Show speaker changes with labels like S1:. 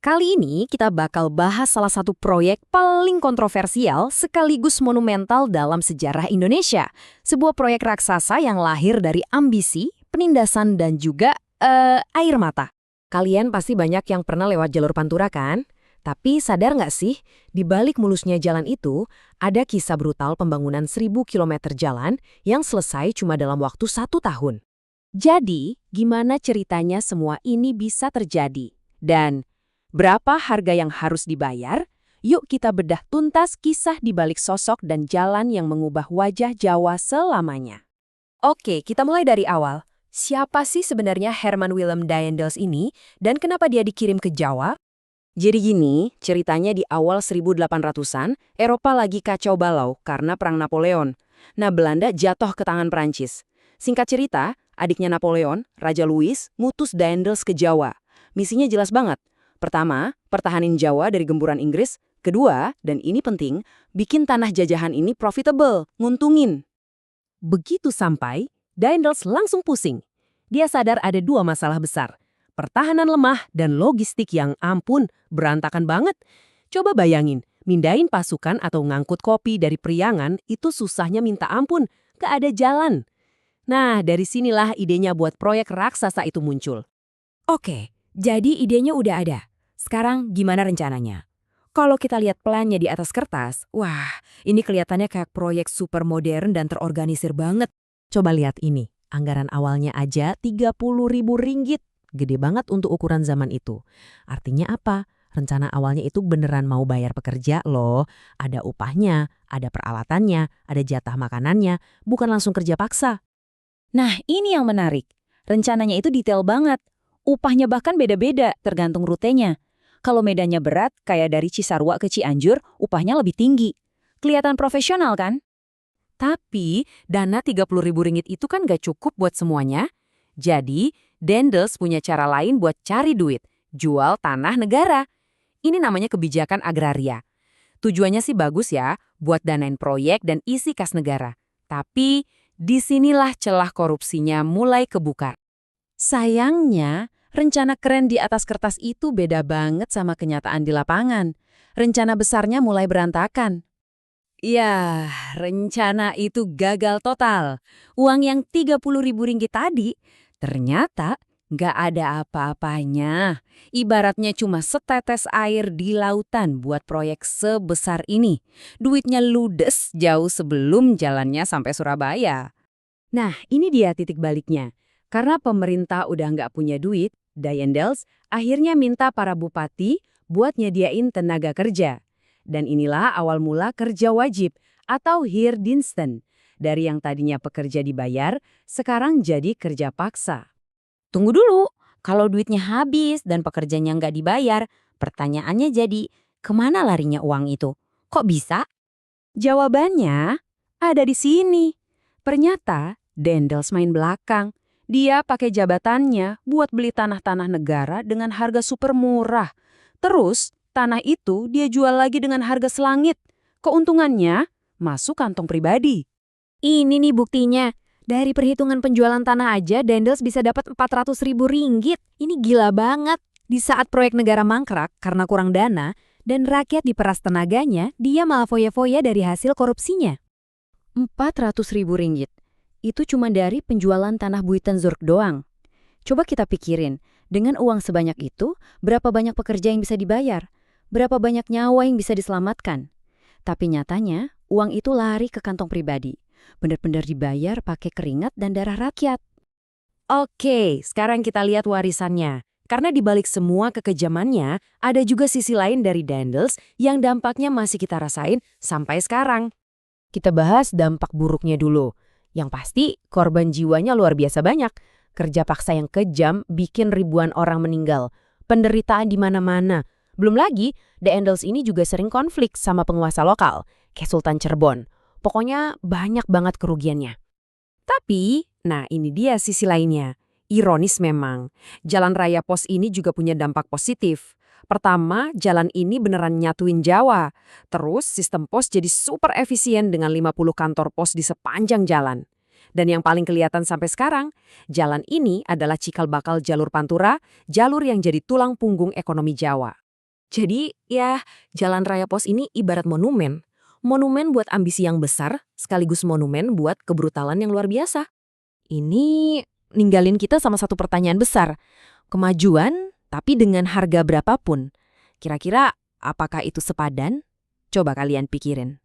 S1: Kali ini kita bakal bahas salah satu proyek paling kontroversial sekaligus monumental dalam sejarah Indonesia. Sebuah proyek raksasa yang lahir dari ambisi, penindasan, dan juga air mata. Kalian pasti banyak yang pernah lewat jalur Pantura kan? Tapi sadar nggak sih, di balik mulusnya jalan itu, ada kisah brutal pembangunan 1.000 kilometer jalan yang selesai cuma dalam waktu 1 tahun. Jadi, gimana ceritanya semua ini bisa terjadi? Dan berapa harga yang harus dibayar? Yuk kita bedah tuntas kisah di balik sosok dan jalan yang mengubah wajah Jawa selamanya. Oke, kita mulai dari awal. Siapa sih sebenarnya Herman Willem Daendels ini dan kenapa dia dikirim ke Jawa? Jadi gini, ceritanya di awal 1800-an, Eropa lagi kacau balau karena Perang Napoleon. Nah, Belanda jatuh ke tangan Prancis. Singkat cerita, adiknya Napoleon, Raja Louis, ngutus Daendels ke Jawa. Misinya jelas banget. Pertama, pertahanin Jawa dari gemburan Inggris. Kedua, dan ini penting, bikin tanah jajahan ini profitable, nguntungin. Begitu sampai, Daendels langsung pusing. Dia sadar ada dua masalah besar. Pertahanan lemah dan logistik yang ampun, berantakan banget. Coba bayangin, mindahin pasukan atau ngangkut kopi dari Priangan itu susahnya minta ampun, gak ada jalan. Nah, dari sinilah idenya buat proyek raksasa itu muncul. Oke, jadi idenya udah ada. Sekarang gimana rencananya? Kalau kita lihat plannya di atas kertas, wah, ini kelihatannya kayak proyek super modern dan terorganisir banget. Coba lihat ini, anggaran awalnya aja 30.000 ringgit. Gede banget untuk ukuran zaman itu. Artinya apa? Rencana awalnya itu beneran mau bayar pekerja loh. Ada upahnya, ada peralatannya, ada jatah makanannya, bukan langsung kerja paksa. Nah, ini yang menarik. Rencananya itu detail banget. Upahnya bahkan beda-beda, tergantung rutenya. Kalau medannya berat, kayak dari Cisarua ke Cianjur, upahnya lebih tinggi. Kelihatan profesional kan? Tapi, dana 30.000 ringgit itu kan gak cukup buat semuanya. Jadi, Daendels punya cara lain buat cari duit, jual tanah negara. Ini namanya kebijakan agraria. Tujuannya sih bagus ya, buat danain proyek dan isi kas negara. Tapi, disinilah celah korupsinya mulai kebuka. Sayangnya, rencana keren di atas kertas itu beda banget sama kenyataan di lapangan. Rencana besarnya mulai berantakan. Ya, rencana itu gagal total. Uang yang 30.000 ringgit tadi, ternyata nggak ada apa-apanya. Ibaratnya cuma setetes air di lautan buat proyek sebesar ini. Duitnya ludes jauh sebelum jalannya sampai Surabaya. Nah, ini dia titik baliknya. Karena pemerintah udah nggak punya duit, Daendels akhirnya minta para bupati buat nyediain tenaga kerja. Dan inilah awal mula kerja wajib atau Heerdiensten. Dari yang tadinya pekerja dibayar, sekarang jadi kerja paksa. Tunggu dulu, kalau duitnya habis dan pekerjanya nggak dibayar, pertanyaannya jadi, kemana larinya uang itu? Kok bisa? Jawabannya ada di sini. Ternyata Daendels main belakang. Dia pakai jabatannya buat beli tanah-tanah negara dengan harga super murah. Terus, tanah itu dia jual lagi dengan harga selangit. Keuntungannya masuk kantong pribadi. Ini nih buktinya. Dari perhitungan penjualan tanah aja, Daendels bisa dapat 400.000 ringgit. Ini gila banget. Di saat proyek negara mangkrak karena kurang dana, dan rakyat diperas tenaganya, dia malah foya-foya dari hasil korupsinya. 400.000 ringgit. Itu cuma dari penjualan tanah Buitenzorg doang. Coba kita pikirin, dengan uang sebanyak itu, berapa banyak pekerja yang bisa dibayar? Berapa banyak nyawa yang bisa diselamatkan? Tapi nyatanya, uang itu lari ke kantong pribadi. Benar-benar dibayar pakai keringat dan darah rakyat. Oke, sekarang kita lihat warisannya. Karena di balik semua kekejamannya, ada juga sisi lain dari Daendels yang dampaknya masih kita rasain sampai sekarang. Kita bahas dampak buruknya dulu. Yang pasti, korban jiwanya luar biasa banyak. Kerja paksa yang kejam bikin ribuan orang meninggal. Penderitaan di mana-mana. Belum lagi, Daendels ini juga sering konflik sama penguasa lokal, kayak Sultan Cirebon. Pokoknya banyak banget kerugiannya. Tapi, nah ini dia sisi lainnya. Ironis memang, jalan raya pos ini juga punya dampak positif. Pertama, jalan ini beneran nyatuin Jawa. Terus, sistem pos jadi super efisien dengan 50 kantor pos di sepanjang jalan. Dan yang paling kelihatan sampai sekarang, jalan ini adalah cikal bakal jalur Pantura, jalur yang jadi tulang punggung ekonomi Jawa. Jadi, ya, Jalan Raya Pos ini ibarat monumen. Monumen buat ambisi yang besar, sekaligus monumen buat kebrutalan yang luar biasa. Ini ninggalin kita sama satu pertanyaan besar. Kemajuan, tapi dengan harga berapapun. Kira-kira apakah itu sepadan? Coba kalian pikirin.